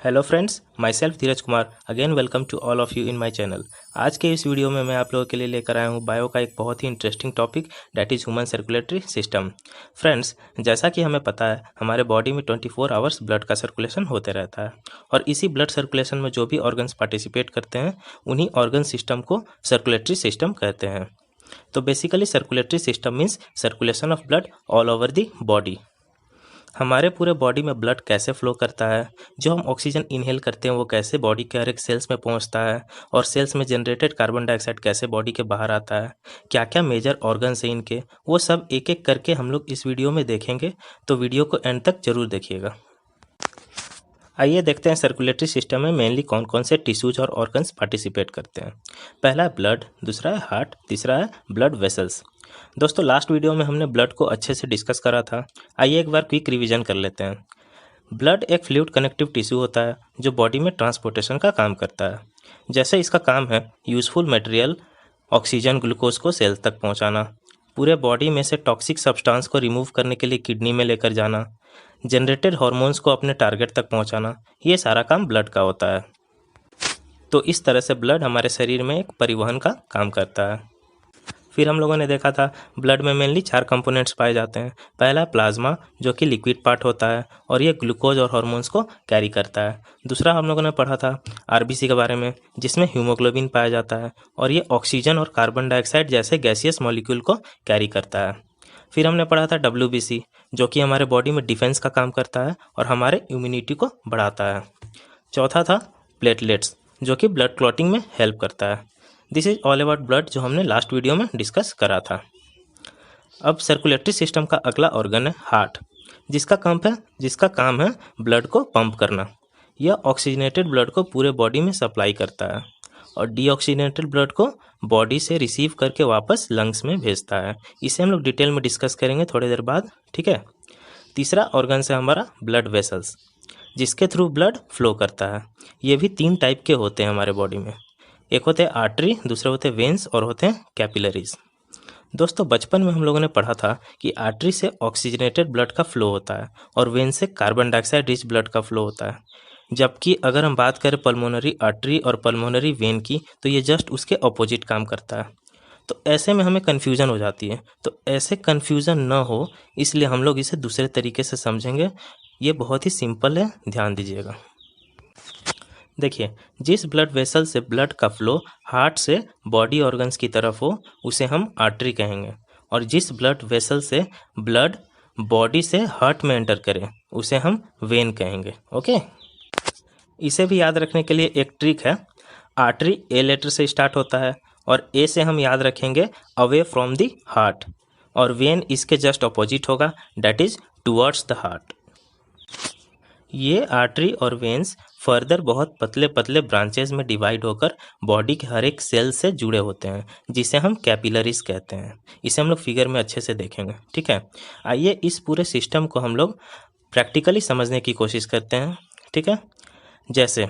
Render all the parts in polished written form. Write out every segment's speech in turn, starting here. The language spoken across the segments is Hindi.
Hello friends, myself Dheeraj Kumar again welcome to all of you in my channel. आज के इस वीडियो में मैं आप लोगों के लिए लेकर आया हूँ बायो का एक बहुत ही interesting topic that is human circulatory system. Friends, जैसा कि हमें पता है हमारे बॉडी में 24 आवर्स ब्लड का सर्कुलेशन होते रहता है और इसी ब्लड सर्कुलेशन में जो भी ऑर्गन्स पार्टिसिपेट करते हैं उन्हीं ऑर्गन सिस्टम को सर्कुलेटरी सिस्टम कहते हैं। तो basically circulatory system means circulation of blood all over the body. हमारे पूरे बॉडी में ब्लड कैसे फ्लो करता है, जो हम ऑक्सीजन इनहेल करते हैं वो कैसे बॉडी के हर एक सेल्स में पहुंचता है और सेल्स में जनरेटेड कार्बन डाइऑक्साइड कैसे बॉडी के बाहर आता है, क्या क्या मेजर ऑर्गन्स हैं इनके, वो सब एक एक करके हम लोग इस वीडियो में देखेंगे। तो वीडियो को एंड तक जरूर देखिएगा। आइए देखते हैं सर्कुलेटरी सिस्टम में मेनली कौन कौन से टिश्यूज और ऑर्गन्स पार्टिसिपेट करते हैं। पहला है ब्लड, दूसरा है हार्ट, तीसरा है ब्लड वेसल्स। दोस्तों, लास्ट वीडियो में हमने ब्लड को अच्छे से डिस्कस करा था। आइए एक बार क्विक रिवीजन कर लेते हैं। ब्लड एक फ्लूइड कनेक्टिव टिश्यू होता है जो बॉडी में ट्रांसपोर्टेशन का काम करता है। जैसे इसका काम है यूजफुल मटेरियल ऑक्सीजन ग्लूकोज को सेल्स तक पहुंचाना, पूरे बॉडी में से टॉक्सिक सब्सटेंस को रिमूव करने के लिए किडनी में लेकर जाना, जनरेटेड हार्मोन्स को अपने टारगेट तक पहुंचाना, ये सारा काम ब्लड का होता है। तो इस तरह से ब्लड हमारे शरीर में एक परिवहन का काम करता है। फिर हम लोगों ने देखा था ब्लड में मेनली 4 कंपोनेंट्स पाए जाते हैं। पहला है प्लाज्मा, जो कि लिक्विड पार्ट होता है और ये ग्लूकोज और हार्मोन्स को कैरी करता है। दूसरा हम लोगों ने पढ़ा था आरबीसी के बारे में, जिसमें हीमोग्लोबिन पाया जाता है और ये ऑक्सीजन और कार्बन डाइऑक्साइड जैसे गैसियस मॉलिक्यूल को कैरी करता है। फिर हमने पढ़ा था डब्ल्यूबीसी, जो कि हमारे बॉडी में डिफेंस का काम करता है और हमारे इम्यूनिटी को बढ़ाता है। चौथा था प्लेटलेट्स, जो कि ब्लड क्लॉटिंग में हेल्प करता है। This is all about blood, जो हमने लास्ट वीडियो में डिस्कस करा था। अब सर्कुलेटरी सिस्टम का अगला ऑर्गन है हार्ट, जिसका काम है ब्लड को पंप करना। यह ऑक्सीजनेटेड ब्लड को पूरे बॉडी में सप्लाई करता है और डीऑक्सीजनेटेड ब्लड को बॉडी से रिसीव करके वापस लंग्स में भेजता है। इसे हम लोग डिटेल में डिस्कस करेंगे थोड़ी देर बाद, ठीक है। तीसरा ऑर्गन है हमारा ब्लड वेसल्स, जिसके थ्रू ब्लड फ्लो करता है। ये भी 3 टाइप के होते हैं हमारे बॉडी में। एक होते हैं आर्टरी, दूसरे होते हैं वेन्स और होते हैं कैपिलरीज। दोस्तों, बचपन में हम लोगों ने पढ़ा था कि आर्टरी से ऑक्सीजनेटेड ब्लड का फ्लो होता है और वेन से कार्बन डाइऑक्साइड रिच ब्लड का फ्लो होता है। जबकि अगर हम बात करें पल्मोनरी आर्टरी और पल्मोनरी वेन की, तो ये जस्ट उसके ऑपोजिट काम करता है। तो ऐसे में हमें कन्फ्यूज़न हो जाती है। तो ऐसे कन्फ्यूज़न न हो, इसलिए हम लोग इसे दूसरे तरीके से समझेंगे। ये बहुत ही सिंपल है, ध्यान दीजिएगा। देखिए, जिस ब्लड वेसल से ब्लड का फ्लो हार्ट से बॉडी ऑर्गन्स की तरफ हो उसे हम आर्टरी कहेंगे, और जिस ब्लड वेसल से ब्लड बॉडी से हार्ट में एंटर करे उसे हम वेन कहेंगे। ओके, इसे भी याद रखने के लिए एक ट्रिक है। आर्टरी ए लेटर से स्टार्ट होता है और ए से हम याद रखेंगे अवे फ्रॉम द हार्ट, और वेन इसके जस्ट अपोजिट होगा, that is towards the heart. ये आर्टरी और वेन्स फर्दर बहुत पतले पतले ब्रांचेज में डिवाइड होकर बॉडी के हर एक सेल से जुड़े होते हैं, जिसे हम कैपिलरीज कहते हैं। इसे हम लोग फिगर में अच्छे से देखेंगे, ठीक है। आइए इस पूरे सिस्टम को हम लोग प्रैक्टिकली समझने की कोशिश करते हैं, ठीक है। जैसे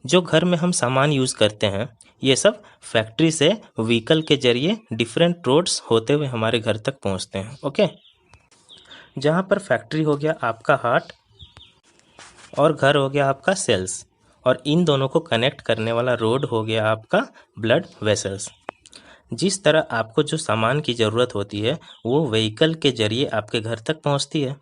जो घर में हम सामान यूज़ करते हैं, ये सब फैक्ट्री से व्हीकल के जरिए डिफरेंट रोड्स होते हुए हमारे घर तक पहुँचते हैं। ओके, जहाँ पर फैक्ट्री हो गया आपका हार्ट और घर हो गया आपका सेल्स, और इन दोनों को कनेक्ट करने वाला रोड हो गया आपका ब्लड वेसल्स। जिस तरह आपको जो सामान की ज़रूरत होती है वो व्हीकल के जरिए आपके घर तक पहुंचती है,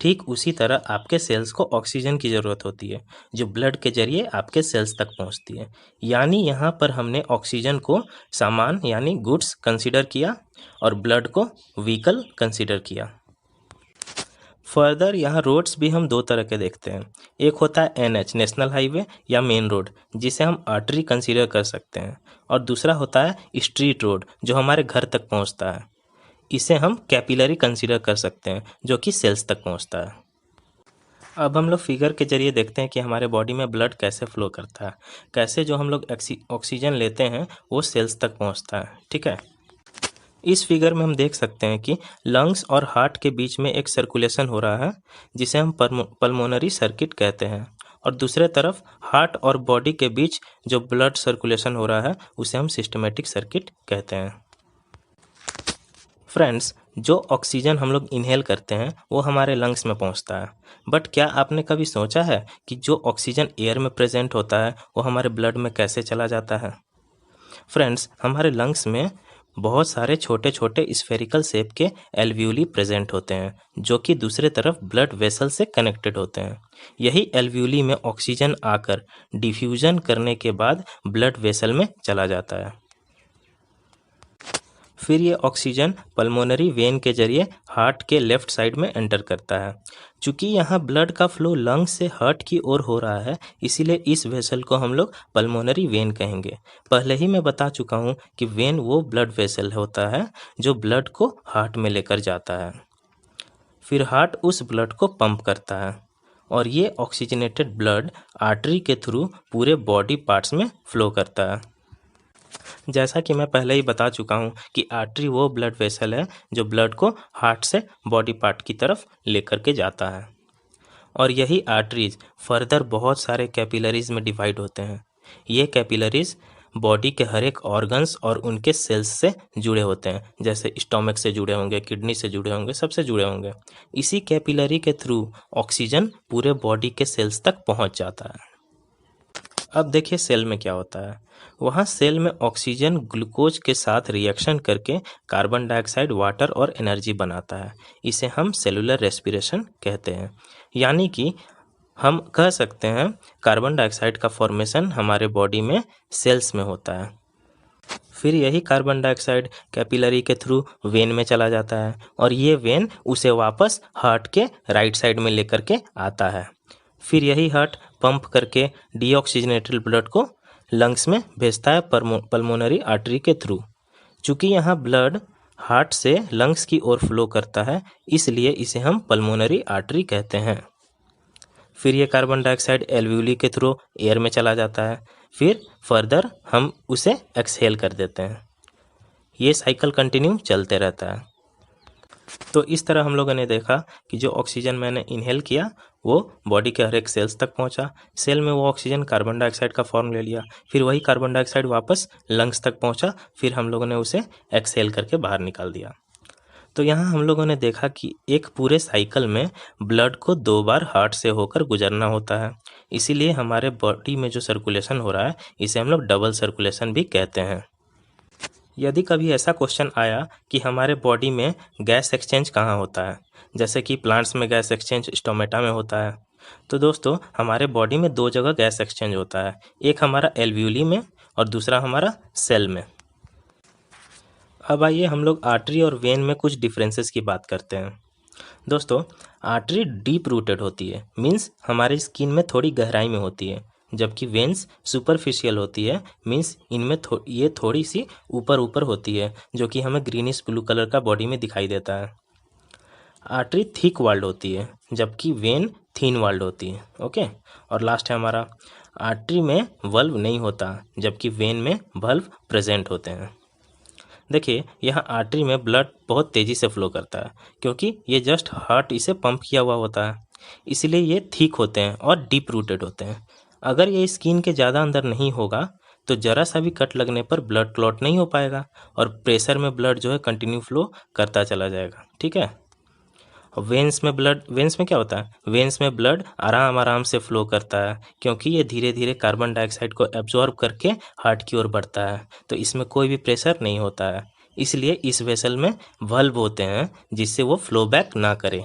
ठीक उसी तरह आपके सेल्स को ऑक्सीजन की ज़रूरत होती है, जो ब्लड के जरिए आपके सेल्स तक पहुंचती है। यानी यहाँ पर हमने ऑक्सीजन को सामान यानी गुड्स कंसीडर किया और ब्लड को व्हीकल कंसीडर किया। फर्दर यहाँ रोड्स भी हम 2 तरह के देखते हैं। एक होता है एनएच, नेशनल हाईवे या मेन रोड, जिसे हम आर्टरी कंसीडर कर सकते हैं, और दूसरा होता है स्ट्रीट रोड, जो हमारे घर तक पहुँचता है। इसे हम कैपिलरी कंसीडर कर सकते हैं, जो कि सेल्स तक पहुँचता है। अब हम लोग फिगर के जरिए देखते हैं कि हमारे बॉडी में ब्लड कैसे फ्लो करता है, कैसे जो हम लोग ऑक्सीजन लेते हैं वो सेल्स तक पहुँचता है, ठीक है। इस फिगर में हम देख सकते हैं कि लंग्स और हार्ट के बीच में एक सर्कुलेशन हो रहा है, जिसे हम पल्मोनरी सर्किट कहते हैं, और दूसरे तरफ हार्ट और बॉडी के बीच जो ब्लड सर्कुलेशन हो रहा है उसे हम सिस्टमेटिक सर्किट कहते हैं। फ्रेंड्स, जो ऑक्सीजन हम लोग इनहेल करते हैं वो हमारे लंग्स में पहुंचता है। बट क्या आपने कभी सोचा है कि जो ऑक्सीजन एयर में प्रेजेंट होता है वो हमारे ब्लड में कैसे चला जाता है? फ्रेंड्स, हमारे लंग्स में बहुत सारे छोटे छोटे स्फेरिकल शेप के एल्वियोली प्रेजेंट होते हैं जो कि दूसरे तरफ ब्लड वेसल से कनेक्टेड होते हैं। यही एल्वियोली में ऑक्सीजन आकर डिफ्यूजन करने के बाद ब्लड वेसल में चला जाता है। फिर ये ऑक्सीजन पल्मोनरी वेन के जरिए हार्ट के लेफ्ट साइड में एंटर करता है। चूँकि यहाँ ब्लड का फ्लो लंग्स से हार्ट की ओर हो रहा है, इसीलिए इस वेसल को हम लोग पल्मोनरी वेन कहेंगे। पहले ही मैं बता चुका हूँ कि वेन वो ब्लड वेसल होता है जो ब्लड को हार्ट में लेकर जाता है। फिर हार्ट उस ब्लड को पंप करता है और ये ऑक्सीजनेटेड ब्लड आर्टरी के थ्रू पूरे बॉडी पार्ट्स में फ्लो करता है। जैसा कि मैं पहले ही बता चुका हूँ कि आर्टरी वो ब्लड वेसल है जो ब्लड को हार्ट से बॉडी पार्ट की तरफ लेकर के जाता है। और यही आर्टरीज फर्दर बहुत सारे कैपिलरीज में डिवाइड होते हैं। ये कैपिलरीज बॉडी के हर एक ऑर्गन्स और उनके सेल्स से जुड़े होते हैं, जैसे स्टोमक से जुड़े होंगे, किडनी से जुड़े होंगे, सबसे जुड़े होंगे। इसी कैपिलरी के थ्रू ऑक्सीजन पूरे बॉडी के सेल्स तक पहुँच जाता है। अब देखिए सेल में क्या होता है। वहाँ सेल में ऑक्सीजन ग्लूकोज के साथ रिएक्शन करके कार्बन डाइऑक्साइड, वाटर और एनर्जी बनाता है। इसे हम सेलुलर रेस्पिरेशन कहते हैं। यानी कि हम कह सकते हैं कार्बन डाइऑक्साइड का फॉर्मेशन हमारे बॉडी में सेल्स में होता है। फिर यही कार्बन डाइऑक्साइड कैपिलरी के थ्रू वेन में चला जाता है और ये वेन उसे वापस हार्ट के राइट साइड में लेकर के आता है। फिर यही हार्ट पंप करके डीऑक्सीजनेटेड ब्लड को लंग्स में भेजता है पल्मोनरी आर्टरी के थ्रू। चूँकि यहाँ ब्लड हार्ट से लंग्स की ओर फ्लो करता है, इसलिए इसे हम पल्मोनरी आर्टरी कहते हैं। फिर ये कार्बन डाइऑक्साइड एल्वियोली के थ्रू एयर में चला जाता है। फिर फर्दर हम उसे एक्सहेल कर देते हैं। ये साइकिल कंटिन्यू चलते रहता है। तो इस तरह हम लोगों ने देखा कि जो ऑक्सीजन मैंने इनहेल किया वो बॉडी के हर एक सेल्स तक पहुंचा। सेल में वो ऑक्सीजन कार्बन डाइऑक्साइड का फॉर्म ले लिया, फिर वही कार्बन डाइऑक्साइड वापस लंग्स तक पहुंचा, फिर हम लोगों ने उसे एक्सहेल करके बाहर निकाल दिया। तो यहाँ हम लोगों ने देखा कि एक पूरे साइकिल में ब्लड को 2 बार हार्ट से होकर गुजरना होता है। इसीलिए हमारे बॉडी में जो सर्कुलेशन हो रहा है इसे हम लोग डबल सर्कुलेशन भी कहते हैं। यदि कभी ऐसा क्वेश्चन आया कि हमारे बॉडी में गैस एक्सचेंज कहाँ होता है, जैसे कि प्लांट्स में गैस एक्सचेंज स्टोमेटा में होता है, तो दोस्तों हमारे बॉडी में 2 जगह गैस एक्सचेंज होता है। एक हमारा एल्वियोली में और दूसरा हमारा सेल में। अब आइए हम लोग आर्टरी और वेन में कुछ डिफरेंसेस की बात करते हैं। दोस्तों, आर्टरी डीप रूटेड होती है, मीन्स हमारी स्किन में थोड़ी गहराई में होती है, जबकि वेन्स सुपरफिशियल होती है, मीन्स इनमें ये थोड़ी सी ऊपर ऊपर होती है, जो कि हमें ग्रीनिश ब्लू कलर का बॉडी में दिखाई देता है। आर्टरी थिक वॉल्ड होती है, जबकि वेन थिन वॉल्ड होती है। ओके, और लास्ट है हमारा आर्टरी में वल्व नहीं होता, जबकि वेन में वल्व प्रेजेंट होते हैं। देखिए, यहाँ आर्टरी में ब्लड बहुत तेज़ी से फ्लो करता है, क्योंकि ये जस्ट हार्ट इसे पंप किया हुआ होता है, इसलिए ये थिक होते हैं और डीप रूटेड होते हैं। अगर ये स्किन के ज़्यादा अंदर नहीं होगा तो ज़रा सा भी कट लगने पर ब्लड क्लॉट नहीं हो पाएगा और प्रेशर में ब्लड जो है कंटिन्यू फ्लो करता चला जाएगा। ठीक है। वेन्स में क्या होता है? वेन्स में ब्लड आराम आराम से फ्लो करता है, क्योंकि ये धीरे धीरे कार्बन डाइऑक्साइड को एब्जॉर्ब करके हार्ट की ओर बढ़ता है, तो इसमें कोई भी प्रेशर नहीं होता है। इसलिए इस वेसल में वल्व होते हैं जिससे वो फ्लो बैक ना करे।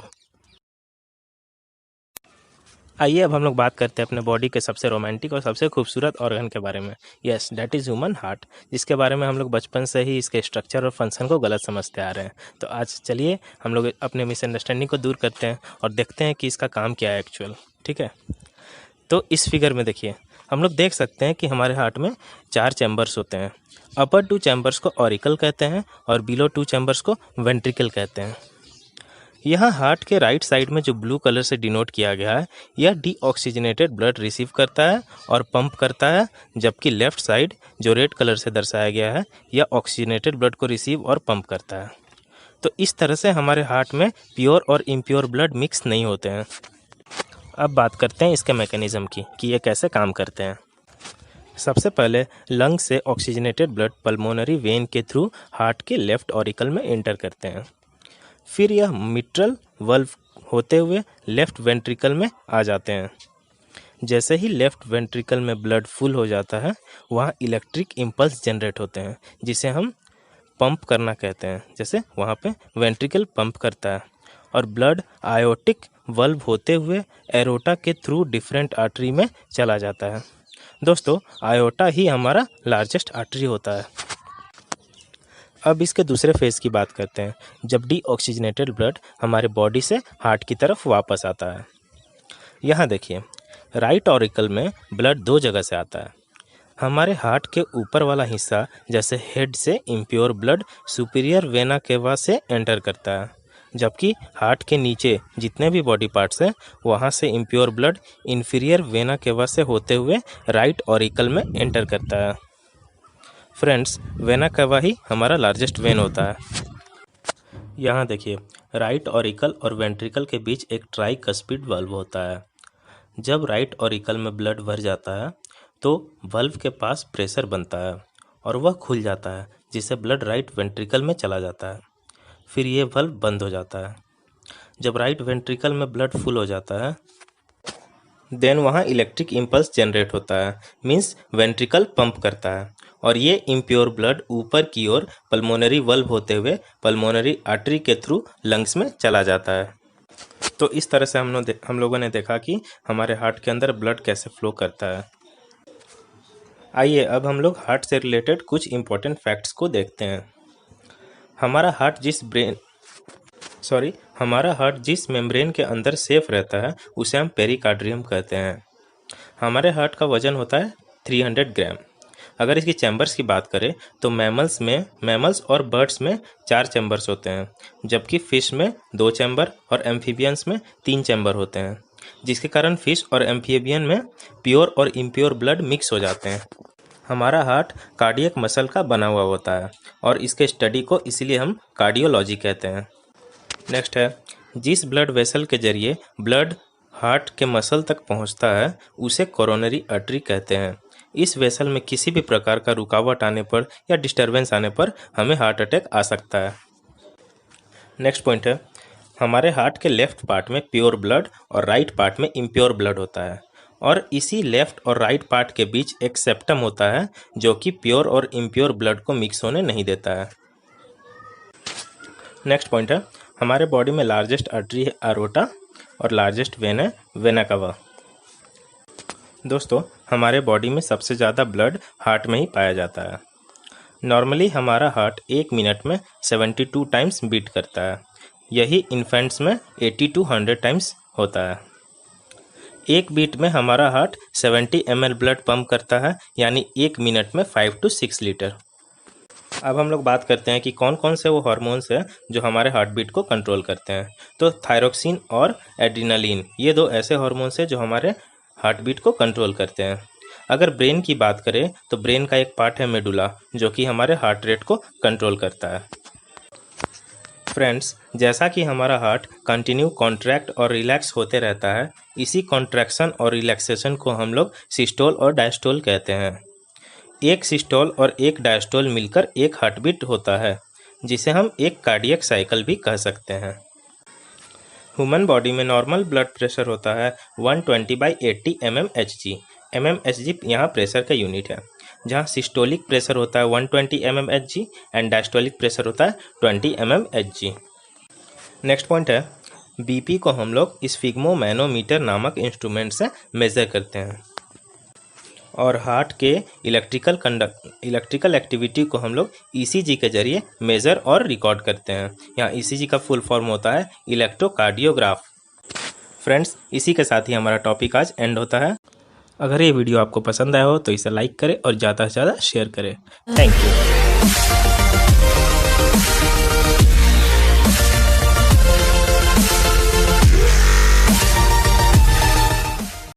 आइए अब हम लोग बात करते हैं अपने बॉडी के सबसे रोमांटिक और सबसे खूबसूरत ऑर्गन के बारे में। Yes, that is human heart, जिसके बारे में हम लोग बचपन से ही इसके स्ट्रक्चर और फंक्शन को गलत समझते आ रहे हैं। तो आज चलिए हम लोग अपने मिसअंडरस्टैंडिंग को दूर करते हैं और देखते हैं कि इसका काम क्या है एक्चुअल। ठीक है, तो इस फिगर में देखिए, हम लोग देख सकते हैं कि हमारे हार्ट में 4 चैम्बर्स होते हैं। अपर 2 चैम्बर्स को ऑरिकल कहते हैं और बिलो 2 चैम्बर्स को वेंट्रिकल कहते हैं। यहाँ हार्ट के राइट साइड में जो ब्लू कलर से डिनोट किया गया है, यह डीऑक्सीजनेटेड ब्लड रिसीव करता है और पंप करता है, जबकि लेफ्ट साइड जो रेड कलर से दर्शाया गया है, यह ऑक्सीजनेटेड ब्लड को रिसीव और पंप करता है। तो इस तरह से हमारे हार्ट में प्योर और इम्प्योर ब्लड मिक्स नहीं होते हैं। अब बात करते हैं इसके मैकेनिज्म की कि ये कैसे काम करते हैं। सबसे पहले लंग से ऑक्सीजनेटेड ब्लड पल्मोनरी वेन के थ्रू हार्ट के लेफ्ट ऑरिकल में एंटर करते हैं। फिर यह मिट्रल वल्व होते हुए लेफ्ट वेंट्रिकल में आ जाते हैं। जैसे ही लेफ्ट वेंट्रिकल में ब्लड फुल हो जाता है, वहाँ इलेक्ट्रिक इम्पल्स जनरेट होते हैं जिसे हम पंप करना कहते हैं। जैसे वहाँ पे वेंट्रिकल पंप करता है और ब्लड आयोटिक वल्व होते हुए एरोटा के थ्रू डिफरेंट आर्टरी में चला जाता है। दोस्तों, आयोटा ही हमारा लार्जेस्ट आर्टरी होता है। अब इसके दूसरे फेज़ की बात करते हैं, जब डीऑक्सीजनेटेड ब्लड हमारे बॉडी से हार्ट की तरफ वापस आता है। यहाँ देखिए, राइट ऑरिकल में ब्लड दो जगह से आता है। हमारे हार्ट के ऊपर वाला हिस्सा जैसे हेड से impure blood superior vena cava से एंटर करता है, जबकि हार्ट के नीचे जितने भी बॉडी पार्ट्स हैं वहाँ से impure blood inferior vena cava से होते हुए राइट ऑरिकल में एंटर करता है। फ्रेंड्स, वेना केवा ही हमारा लार्जेस्ट वेन होता है। यहाँ देखिए, राइट ऑरिकल और वेंट्रिकल के बीच एक ट्राइकस्पिड वल्व होता है। जब राइट ऑरिकल में ब्लड भर जाता है तो वल्व के पास प्रेशर बनता है और वह खुल जाता है, जिससे ब्लड राइट वेंट्रिकल में चला जाता है। फिर ये वल्व बंद हो जाता है। जब राइट वेंट्रिकल में ब्लड फुल हो जाता है, देन वहाँ इलेक्ट्रिक इम्पल्स जनरेट होता है, मीन्स वेंट्रिकल पंप करता है और ये इम्प्योर ब्लड ऊपर की ओर पल्मोनरी वल्व होते हुए पल्मोनरी आर्टरी के थ्रू लंग्स में चला जाता है। तो इस तरह से हम लोगों ने देखा कि हमारे हार्ट के अंदर ब्लड कैसे फ्लो करता है। आइए अब हम लोग हार्ट से रिलेटेड कुछ इम्पोर्टेंट फैक्ट्स को देखते हैं। हमारा हार्ट जिस मेम्ब्रेन के अंदर सेफ रहता है उसे हम पेरिकार्डियम कहते हैं। हमारे हार्ट का वजन होता है 300 ग्राम। अगर इसकी चैम्बर्स की बात करें तो मैमल्स और बर्ड्स में 4 चैम्बर्स होते हैं, जबकि फिश में 2 चैम्बर और एम्फीबियंस में 3 चैम्बर होते हैं, जिसके कारण फिश और एम्फीबियन में प्योर और इम्प्योर ब्लड मिक्स हो जाते हैं। हमारा हार्ट कार्डियक मसल का बना हुआ होता है और इसके स्टडी को इसीलिए हम कार्डियोलॉजी कहते हैं। नेक्स्ट है, जिस ब्लड वेसल के जरिए ब्लड हार्ट के मसल तक पहुंचता है उसे कोरोनरी आर्टरी कहते हैं। इस वेसल में किसी भी प्रकार का रुकावट आने पर या डिस्टरबेंस आने पर हमें हार्ट अटैक आ सकता है। नेक्स्ट पॉइंट है, हमारे हार्ट के लेफ्ट पार्ट में प्योर ब्लड और राइट पार्ट में इम्प्योर ब्लड होता है और इसी लेफ्ट और राइट पार्ट के बीच एक सेप्टम होता है जो कि प्योर और इम्प्योर ब्लड को मिक्स होने नहीं देता है। नेक्स्ट पॉइंट है, हमारे बॉडी में लार्जेस्ट आर्टरी है एरोटा और लार्जेस्ट वेन है वेना कावा। दोस्तों, हमारे बॉडी में सबसे ज़्यादा ब्लड हार्ट में ही पाया जाता है। नॉर्मली हमारा हार्ट 1 मिनट में 72 टाइम्स बीट करता है। यही इन्फेंट्स में 80 to 100 टाइम्स होता है। एक बीट में हमारा हार्ट 70 ml ब्लड पंप करता है, यानी 1 मिनट में 5 to 6 लीटर। अब हम लोग बात करते हैं कि कौन कौन से वो हार्मोन्स हैं जो हमारे हार्ट बीट को कंट्रोल करते हैं। तो थायरोक्सिन और एड्रीनालिन, ये 2 ऐसे हार्मोन्स हैं जो हमारे हार्ट बीट को कंट्रोल करते हैं। अगर ब्रेन की बात करें तो ब्रेन का एक पार्ट है मेडुला, जो कि हमारे हार्ट रेट को कंट्रोल करता है। फ्रेंड्स, जैसा कि हमारा हार्ट कंटिन्यू कॉन्ट्रैक्ट और रिलैक्स होते रहता है, इसी कॉन्ट्रैक्शन और रिलैक्सेशन को हम लोग सिस्टोल और डायस्टोल कहते हैं। एक सिस्टोल और एक डायस्टोल मिलकर एक हार्ट बीट होता है, जिसे हम एक कार्डियक साइकिल भी कह सकते हैं। ह्यूमन बॉडी में नॉर्मल ब्लड प्रेशर होता है 120/80 mmHg। mmHg यहाँ प्रेशर का यूनिट है, जहाँ सिस्टोलिक प्रेशर होता है 120 mmHg एंड डायस्टोलिक प्रेशर होता है 20 mmHg। नेक्स्ट पॉइंट है, बीपी को हम लोग स्फिग्मोमैनोमीटर नामक इंस्ट्रूमेंट से मेजर करते हैं और हार्ट के इलेक्ट्रिकल एक्टिविटी को हम लोग ईसीजी के जरिए मेजर और रिकॉर्ड करते हैं। यहाँ ईसीजी का फुल फॉर्म होता है इलेक्ट्रोकार्डियोग्राफ। फ्रेंड्स, इसी के साथ ही हमारा टॉपिक आज एंड होता है। अगर ये वीडियो आपको पसंद आया हो तो इसे लाइक करें और ज़्यादा से ज़्यादा शेयर करें। Thank you.